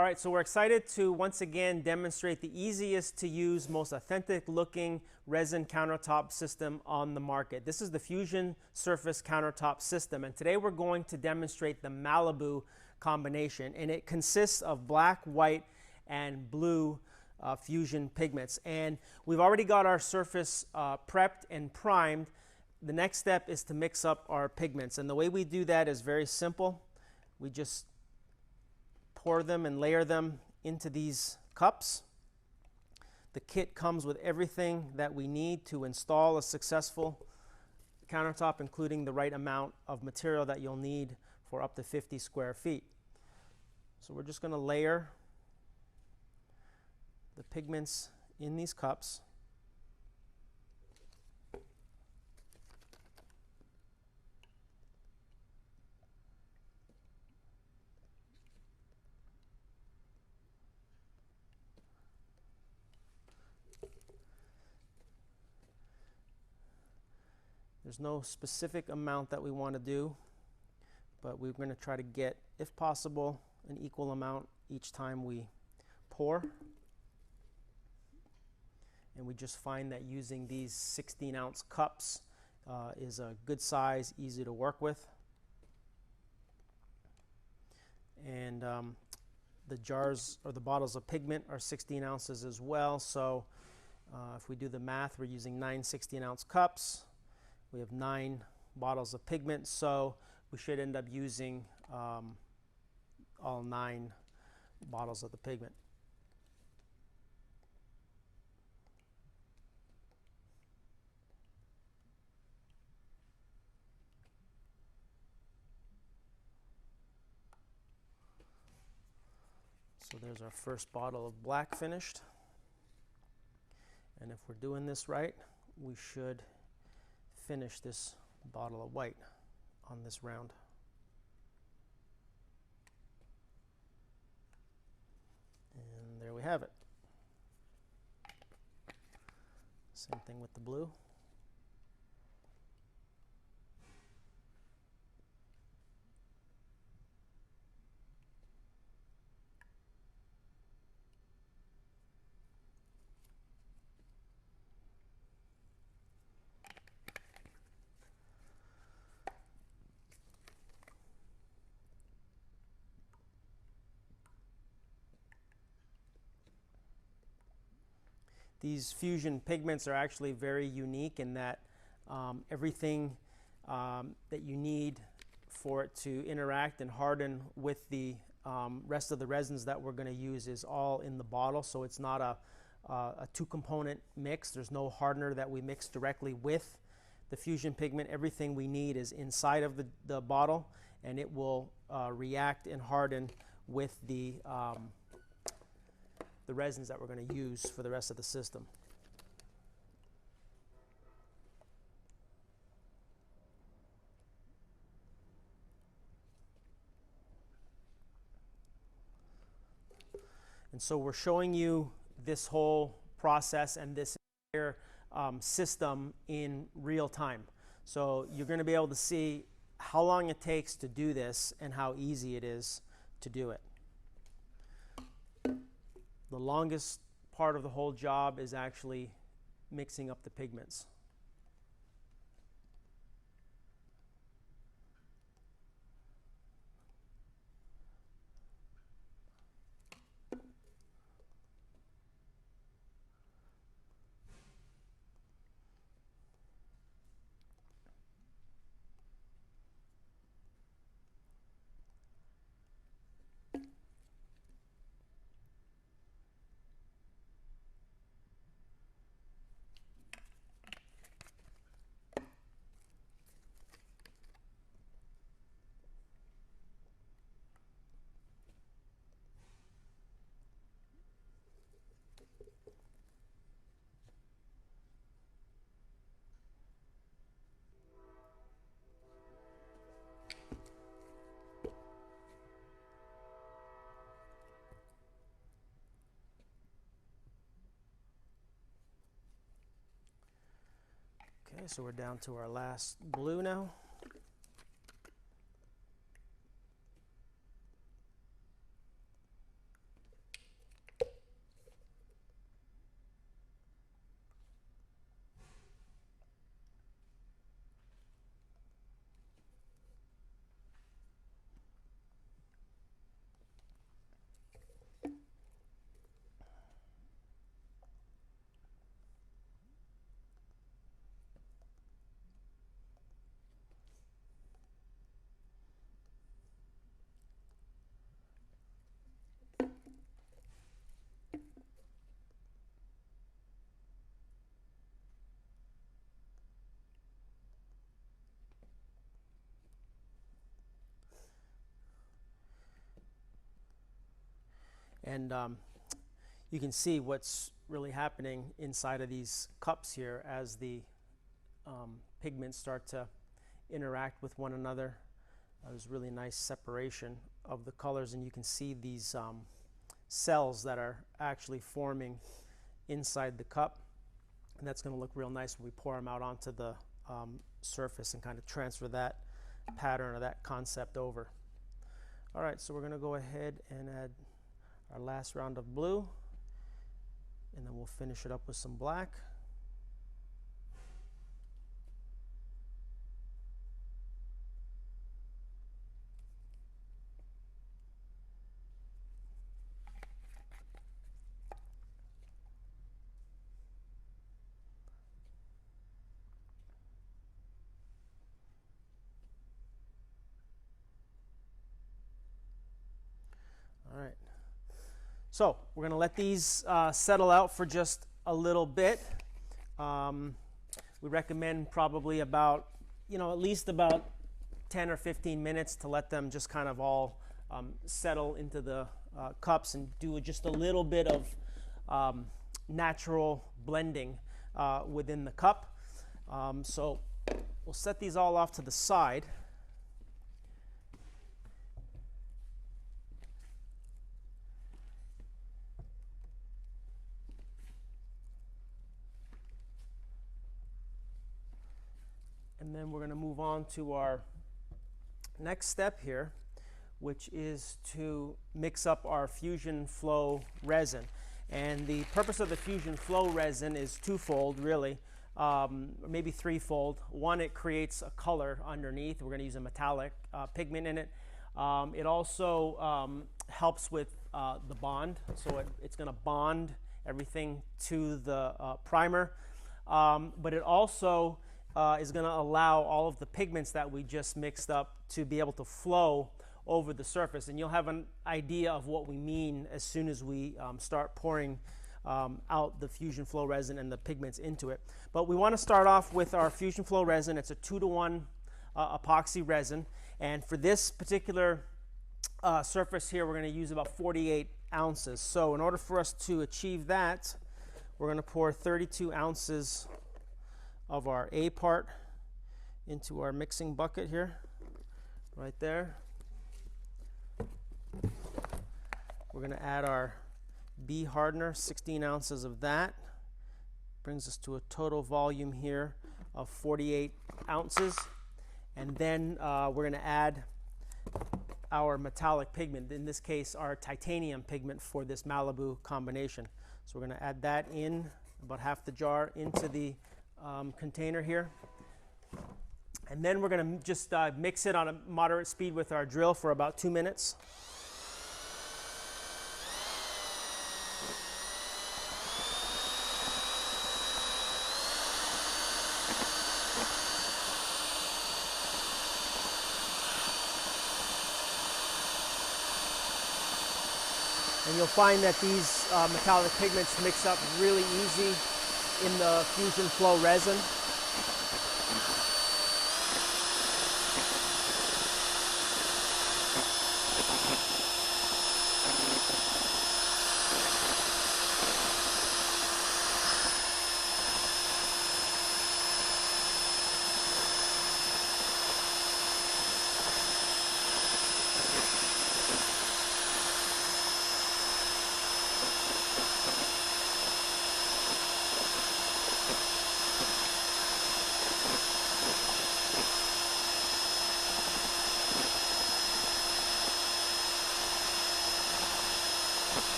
All right, so we're excited to once again demonstrate the easiest to use, most authentic looking resin countertop system on the market. This is the Fusion Surface Countertop System, and today we're going to demonstrate the Malibu combination, and it consists of black, white, and blue fusion pigments. And we've already got our surface prepped and primed. The next step is to mix up our pigments, and the way we do that is very simple. We just pour them and layer them into these cups. The kit comes with everything that we need to install a successful countertop, including the right amount of material that you'll need for up to 50 square feet. So we're just going to layer the pigments in these cups. There's no specific amount that we want to do, but we're going to try to get, if possible, an equal amount each time we pour. And we just find that using these 16-ounce cups is a good size, easy to work with. And the jars or the bottles of pigment are 16 ounces as well. So if we do the math, we're using 9 16-ounce cups. We have 9 bottles of pigment, so we should end up using all 9 bottles of the pigment. So there's our first bottle of black finished. And if we're doing this right, we should finish this bottle of white on this round. And there we have it. Same thing with the blue. These fusion pigments are actually very unique in that everything that you need for it to interact and harden with the rest of the resins that we're going to use is all in the bottle. So it's not a two-component mix. There's no hardener that we mix directly with the fusion pigment. Everything we need is inside of the bottle, and it will react and harden with the resins that we're going to use for the rest of the system. And so we're showing you this whole process and this entire system in real time. So you're going to be able to see how long it takes to do this and how easy it is to do it. The longest part of the whole job is actually mixing up the pigments. Okay, so we're down to our last blue now. And you can see what's really happening inside of these cups here as the pigments start to interact with one another. There's really nice separation of the colors, and you can see these cells that are actually forming inside the cup, and that's going to look real nice when we pour them out onto the surface and kind of transfer that pattern or that concept over. All right, so we're going to go ahead and add our last round of blue, and then we'll finish it up with some black. All right, so we're going to let these settle out for just a little bit. We recommend probably about, at least about 10 or 15 minutes to let them just kind of all settle into the cups and do just a little bit of natural blending within the cup. So we'll set these all off to the side. And then we're going to move on to our next step here, which is to mix up our Fusion Flow resin. And the purpose of the Fusion Flow resin is twofold, really, maybe threefold. One, it creates a color underneath. We're going to use a metallic pigment in it. It also helps with the bond, so it's going to bond everything to the primer. But it also is going to allow all of the pigments that we just mixed up to be able to flow over the surface, and you'll have an idea of what we mean as soon as we start pouring out the Fusion Flow resin and the pigments into it. But we want to start off with our Fusion Flow resin. It's a 2-to-1 epoxy resin, and for this particular surface here, we're going to use about 48 ounces. So in order for us to achieve that, we're going to pour 32 ounces of our A part into our mixing bucket here, right there. We're going to add our B hardener, 16 ounces of that. Brings us to a total volume here of 48 ounces. And then we're going to add our metallic pigment, in this case our titanium pigment for this Malibu combination. So we're going to add that in, about half the jar, into the container here. And then we're going to just mix it on a moderate speed with our drill for about 2 minutes. And you'll find that these metallic pigments mix up really easy in the Fusion Flow resin.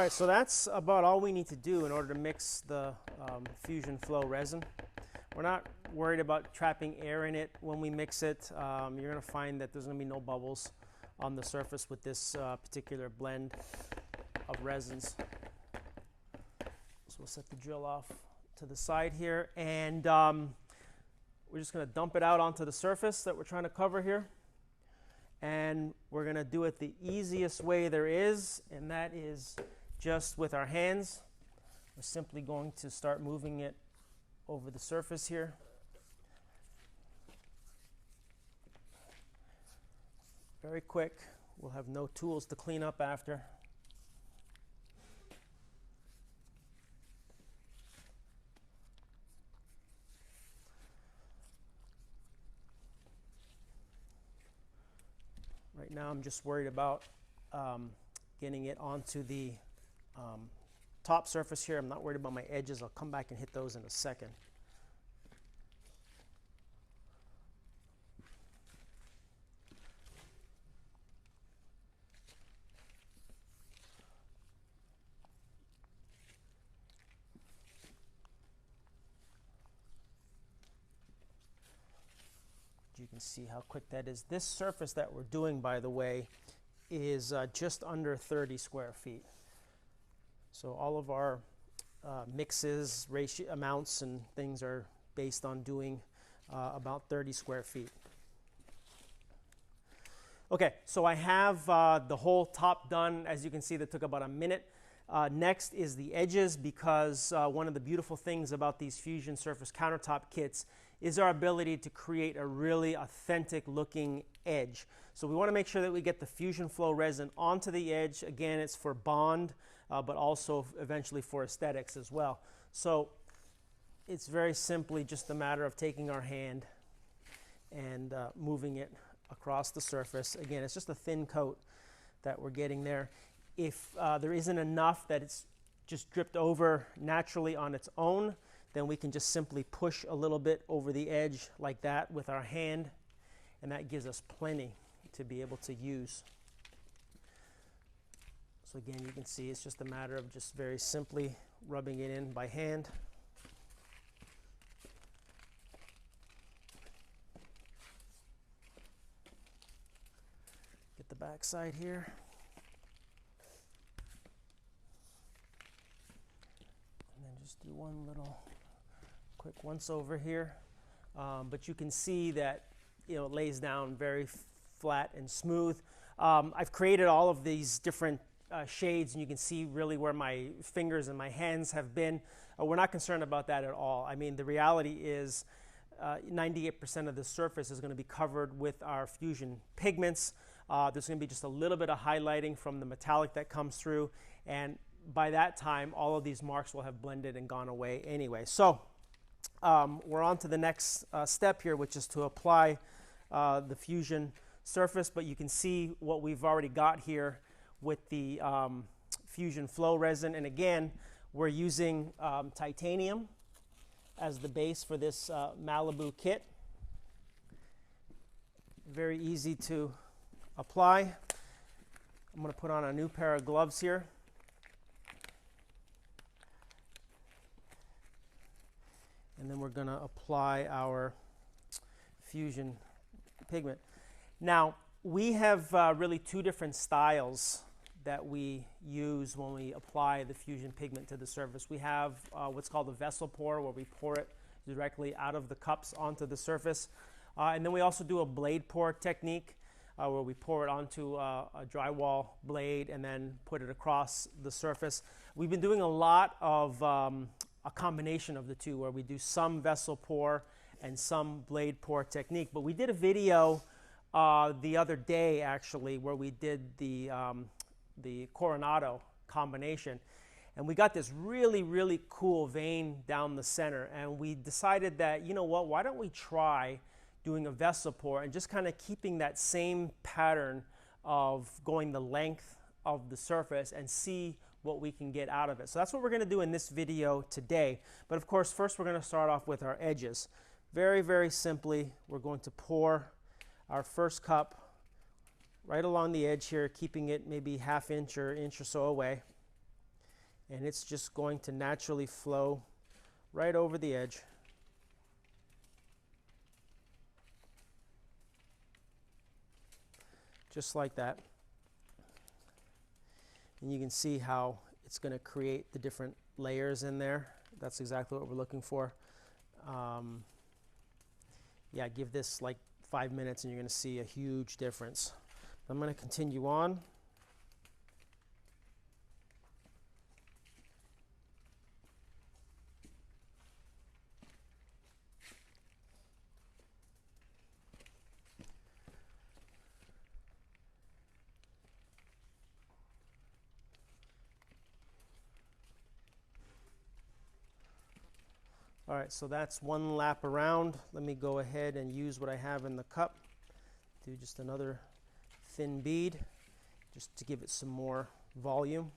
right, so that's about all we need to do in order to mix the Fusion Flow resin. We're not worried about trapping air in it when we mix it. You're going to find that there's going to be no bubbles on the surface with this particular blend of resins. So we'll set the drill off to the side here, and we're just going to dump it out onto the surface that we're trying to cover here. And we're going to do it the easiest way there is, and that is just with our hands. We're simply going to start moving it over the surface here. Very quick. We'll have no tools to clean up after. Right now I'm just worried about getting it onto the top surface here. I'm not worried about my edges. I'll come back and hit those in a second. You can see how quick that is. This surface that we're doing, by the way, is just under 30 square feet. So all of our mixes, ratio amounts, and things are based on doing about 30 square feet. Okay, so I have the whole top done. As you can see, that took about a minute. Next is the edges, because one of the beautiful things about these Fusion Surface countertop kits is our ability to create a really authentic looking edge. So we want to make sure that we get the Fusion Flow resin onto the edge. Again, it's for bond, but also eventually for aesthetics as well. So it's very simply just a matter of taking our hand and moving it across the surface. Again, it's just a thin coat that we're getting there. If there isn't enough that it's just dripped over naturally on its own, then we can just simply push a little bit over the edge like that with our hand, and that gives us plenty to be able to use. So again, you can see it's just a matter of just very simply rubbing it in by hand. Get the back side here. And then just do one little quick once over here, but you can see that it lays down very flat and smooth. I've created all of these different shades, and you can see really where my fingers and my hands have been. We're not concerned about that at all. I mean, the reality is 98% of the surface is going to be covered with our Fusion pigments. There's going to be just a little bit of highlighting from the metallic that comes through, and by that time all of these marks will have blended and gone away anyway. So we're on to the next step here, which is to apply the Fusion surface. But you can see what we've already got here with the Fusion Flow resin. And again, we're using titanium as the base for this Malibu kit. Very easy to apply. I'm going to put on a new pair of gloves here. And then we're going to apply our Fusion pigment. Now, we have really two different styles that we use when we apply the Fusion pigment to the surface. We have what's called a vessel pour, where we pour it directly out of the cups onto the surface. And then we also do a blade pour technique, where we pour it onto a drywall blade and then put it across the surface. We've been doing a lot of a combination of the two, where we do some vessel pour and some blade pour technique. But we did a video the other day, actually, where we did the Coronado combination, and we got this really, really cool vein down the center, and we decided that, you know what, why don't we try doing a vessel pour and just kind of keeping that same pattern of going the length of the surface and see what we can get out of it. So that's what we're going to do in this video today. But of course, first we're going to start off with our edges. Very, very simply, we're going to pour our first cup right along the edge here, keeping it maybe half inch or inch or so away. and it's just going to naturally flow right over the edge. Just like that. And you can see how it's going to create the different layers in there. That's exactly what we're looking for. Yeah, give this like 5 minutes and you're going to see a huge difference. I'm going to continue on. All right, so that's one lap around. Let me go ahead and use what I have in the cup. Do just another thin bead, just to give it some more volume.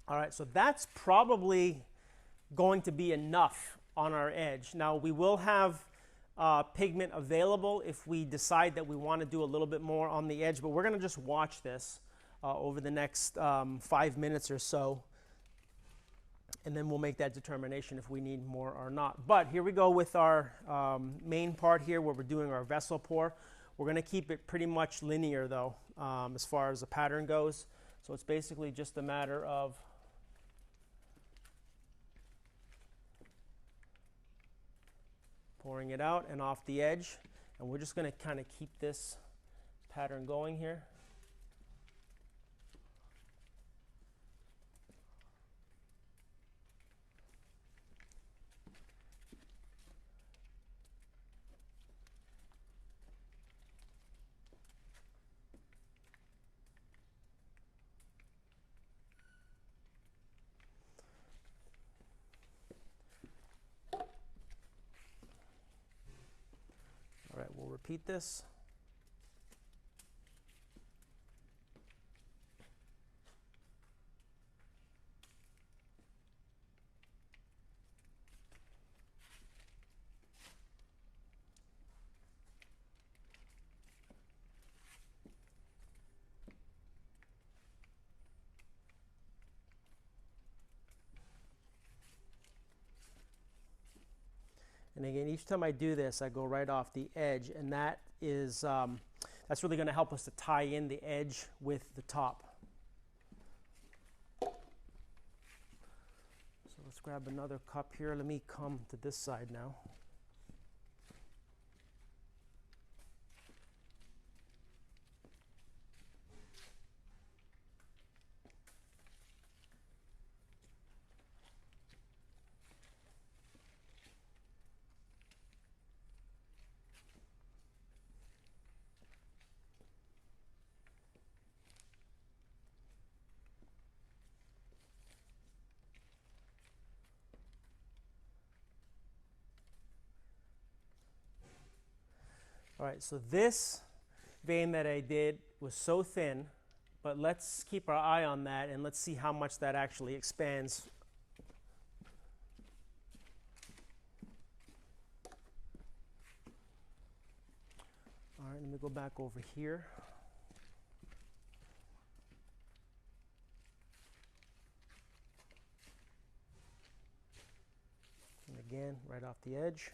All right, so that's probably going to be enough on our edge. Now we will have pigment available if we decide that we want to do a little bit more on the edge, but we're going to just watch this over the next 5 minutes or so, and then we'll make that determination if we need more or not. But here we go with our main part here where we're doing our vessel pour. We're going to keep it pretty much linear though, as far as the pattern goes. So it's basically just a matter of pouring it out and off the edge, and we're just going to kind of keep this pattern going here. All right, we'll repeat this. And again, each time I do this, I go right off the edge, and that is that's really going to help us to tie in the edge with the top. So let's grab another cup here. Let me come to this side now. All right, so this vein that I did was so thin, but let's keep our eye on that and let's see how much that actually expands. All right, let me go back over here. And again, right off the edge.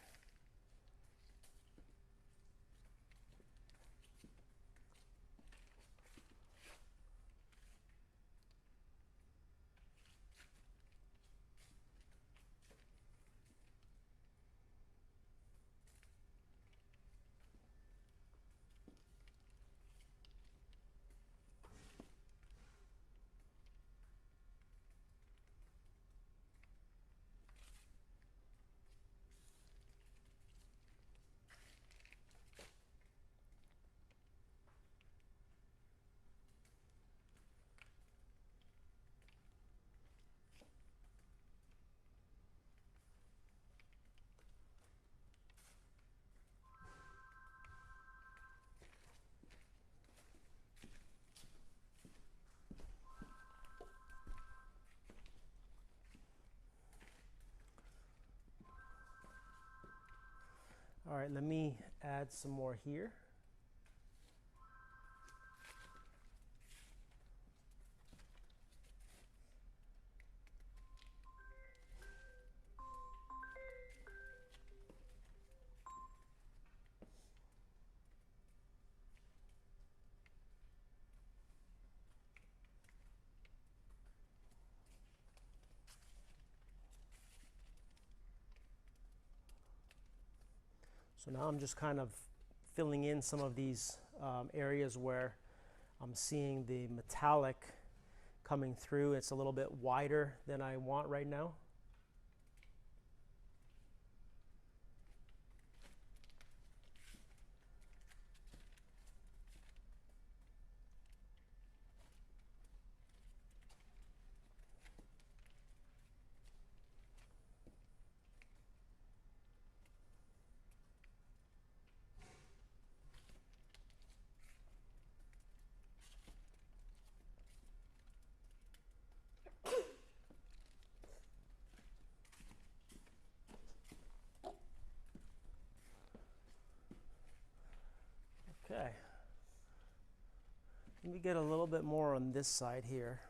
right, let me add some more here. So now I'm just kind of filling in some of these areas where I'm seeing the metallic coming through. It's a little bit wider than I want right now. Okay. Let me get a little bit more on this side here.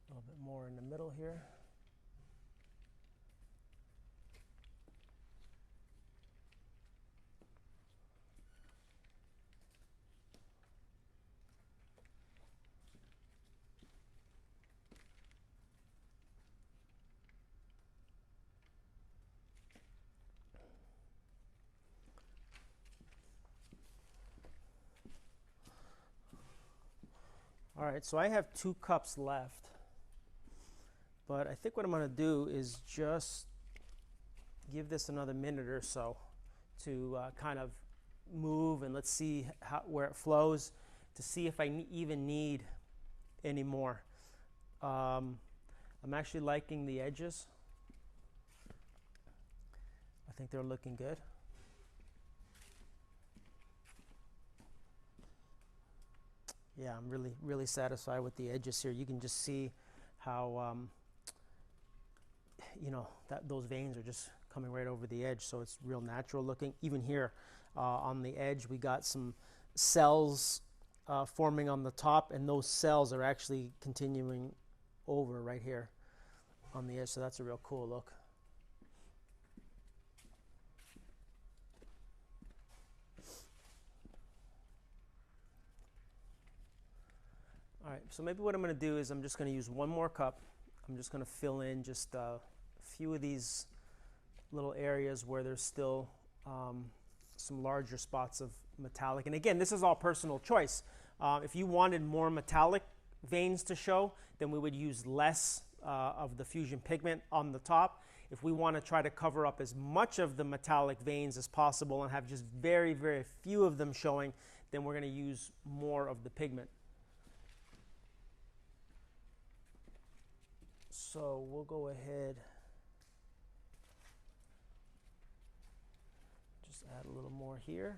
A little bit more in the middle here. All right, so I have 2 cups left, but I think what I'm going to do is just give this another minute or so to kind of move, and let's see where it flows to see if I even need any more. I'm actually liking the edges. I think they're looking good. Yeah, I'm really satisfied with the edges here. You can just see how you know, that those veins are just coming right over the edge, so it's real natural looking. Even here on the edge, we got some cells forming on the top, and those cells are actually continuing over right here on the edge, so that's a real cool look. All right, so maybe what I'm going to do is I'm just going to use one more cup. I'm just going to fill in just a few of these little areas where there's still some larger spots of metallic. And again, this is all personal choice. If you wanted more metallic veins to show, then we would use less of the Fusion pigment on the top. If we want to try to cover up as much of the metallic veins as possible and have just very few of them showing, then we're going to use more of the pigment. So we'll go ahead, just add a little more here.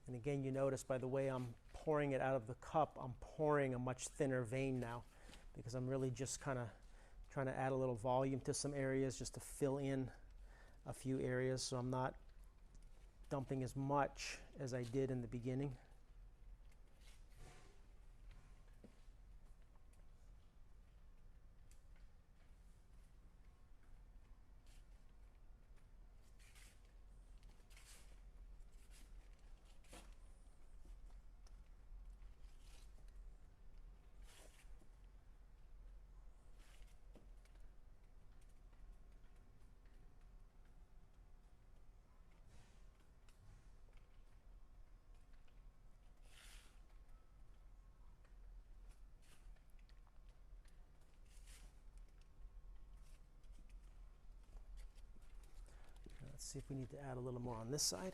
And again, you notice by the way I'm pouring it out of the cup, I'm pouring a much thinner vein now because I'm really just kind of trying to add a little volume to some areas just to fill in a few areas, so I'm not dumping as much as I did in the beginning. see if we need to add a little more on this side.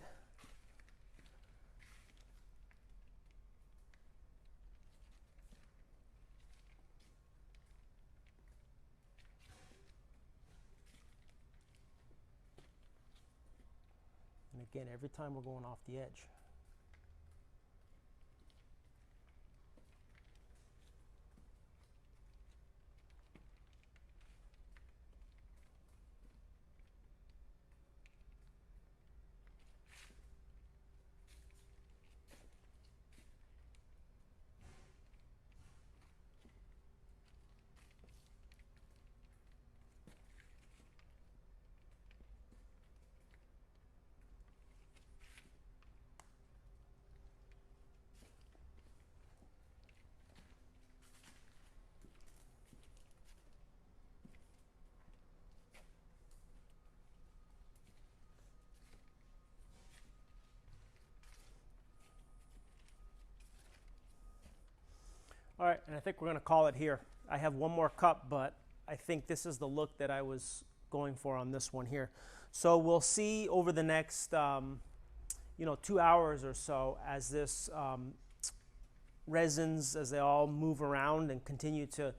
And again, every time we're going off the edge. All right, and I think we're going to call it here. I have one more cup, but I think this is the look that I was going for on this one here. So we'll see over the next, 2 hours or so as this resins, as they all move around and continue to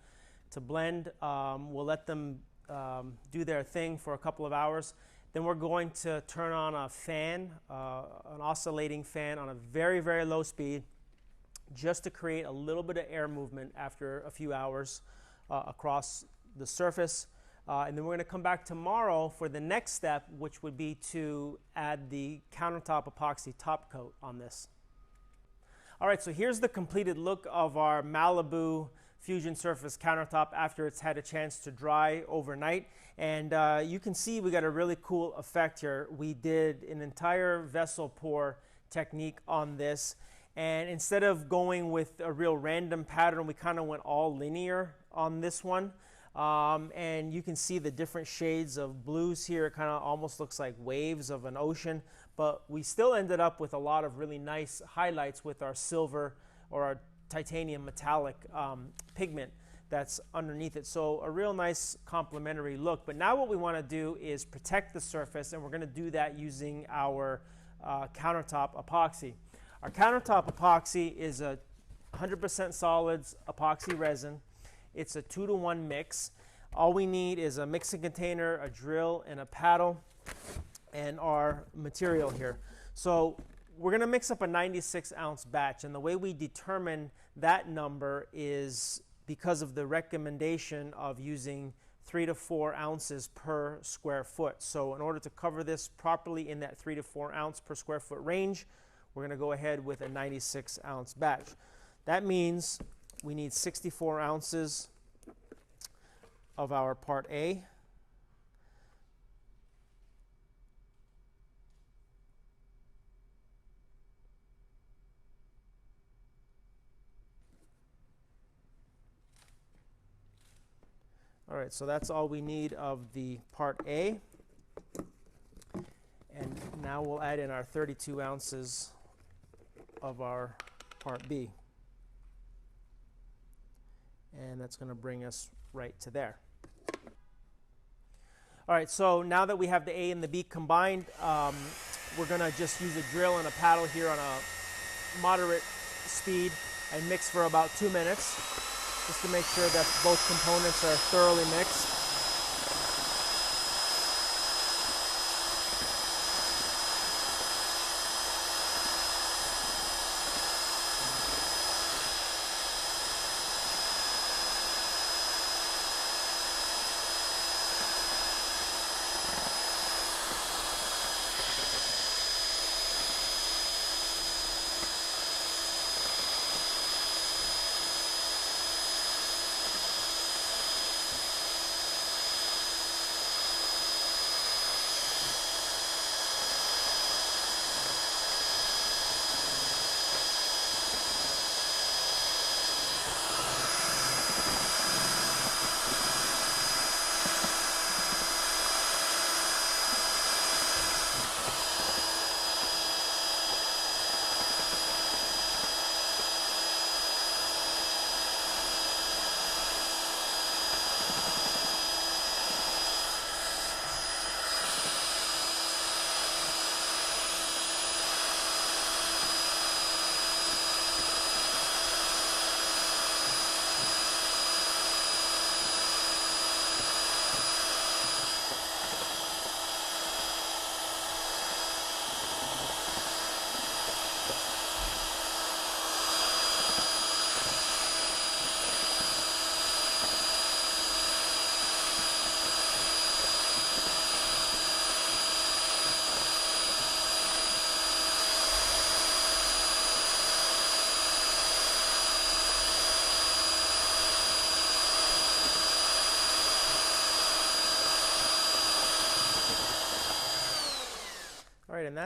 blend. We'll let them do their thing for a couple of hours. Then we're going to turn on a fan, an oscillating fan on a very, very low speed, just to create a little bit of air movement after a few hours across the surface. And then we're going to come back tomorrow for the next step, which would be to add the countertop epoxy top coat on this. All right, so here's the completed look of our Malibu Fusion Surface countertop after it's had a chance to dry overnight. And you can see we got a really cool effect here. We did an entire vessel pour technique on this. And instead of going with a real random pattern, we kind of went all linear on this one. And you can see the different shades of blues here. It kind of almost looks like waves of an ocean. But we still ended up with a lot of really nice highlights with our silver or our titanium metallic pigment that's underneath it. So a real nice complementary look. But now what we want to do is protect the surface, and we're going to do that using our countertop epoxy. Our countertop epoxy is a 100% solids epoxy resin. It's a 2-to-1 mix. All we need is a mixing container, a drill, and a paddle, and our material here. So we're going to mix up a 96-ounce batch, and the way we determine that number is because of the recommendation of using 3 to 4 ounces per square foot. So in order to cover this properly in that 3 to 4 ounce per square foot range, we're going to go ahead with a 96-ounce batch. That means we need 64 ounces of our part A. All right, so that's all we need of the part A. And now we'll add in our 32 ounces of our part B. And that's going to bring us right to there. All right, so now that we have the A and the B combined, we're going to just use a drill and a paddle here on a moderate speed and mix for about 2 minutes, just to make sure that both components are thoroughly mixed.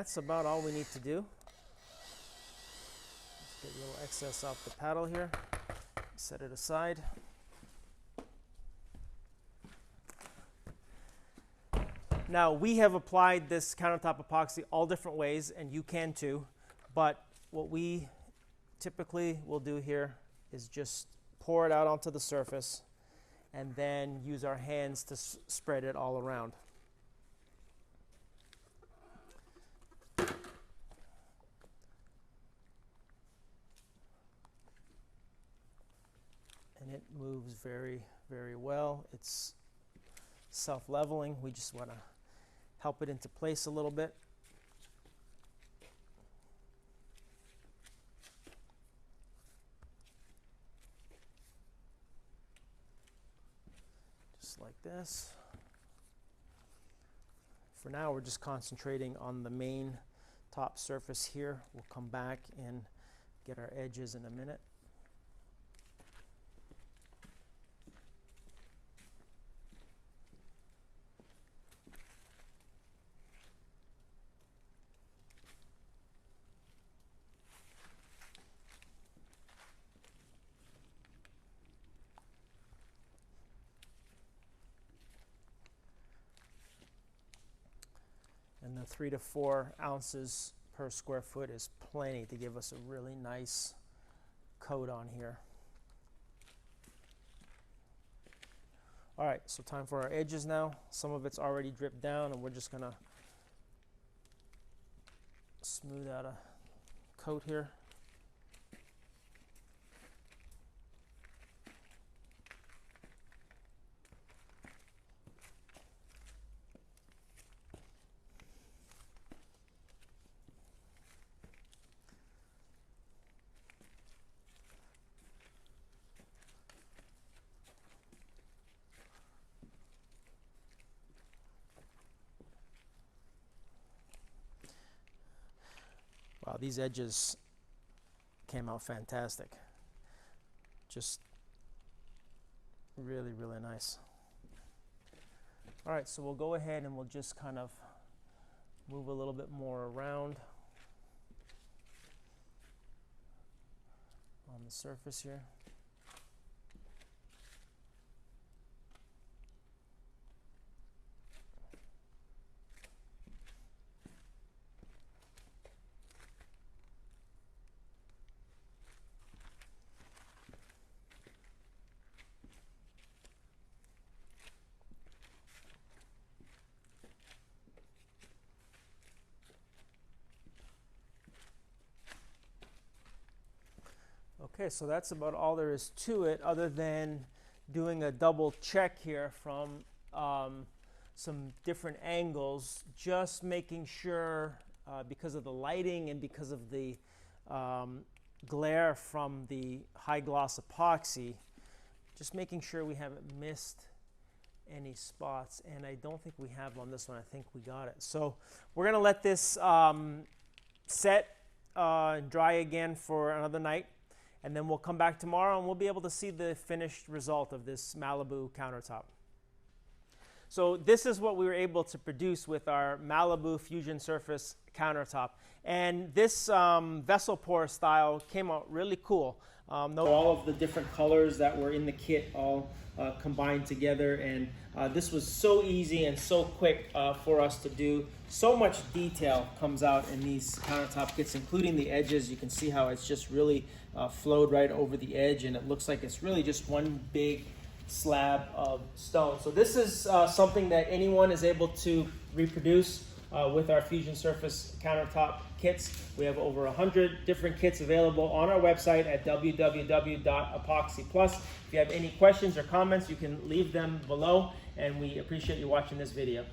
that's about all we need to do. Let's get a little excess off the paddle here. Set it aside. Now, we have applied this countertop epoxy all different ways, and you can too, but what we typically will do here is just pour it out onto the surface and then use our hands to spread it all around. And it moves very, very well. It's self-leveling. We just want to help it into place a little bit. Just like this. For now, we're just concentrating on the main top surface here. We'll come back and get our edges in a minute. And the 3 to 4 ounces per square foot is plenty to give us a really nice coat on here. All right, so time for our edges now. Some of it's already dripped down, and we're just gonna smooth out a coat here. Wow, these edges came out fantastic. Just really, really nice. All right, so we'll go ahead and we'll just kind of move a little bit more around on the surface here. Okay, so that's about all there is to it, other than doing a double check here from some different angles, just making sure, because of the lighting and because of the glare from the high gloss epoxy, just making sure we haven't missed any spots, and I don't think we have on this one. I think we got it. So we're gonna let this set and dry again for another night, and then we'll come back tomorrow and we'll be able to see the finished result of this Malibu countertop. So this is what we were able to produce with our Malibu Fusion Surface countertop. And this vessel pour style came out really cool. All of the different colors that were in the kit all combined together, and this was so easy and so quick for us to do. So much detail comes out in these countertop kits, including the edges. You can see how it's just really flowed right over the edge, and it looks like it's really just one big slab of stone. So this is something that anyone is able to reproduce with our Fusion Surface countertop kits. We have over 100 different kits available on our website at www.epoxyplus. If you have any questions or comments, you can leave them below, and we appreciate you watching this video.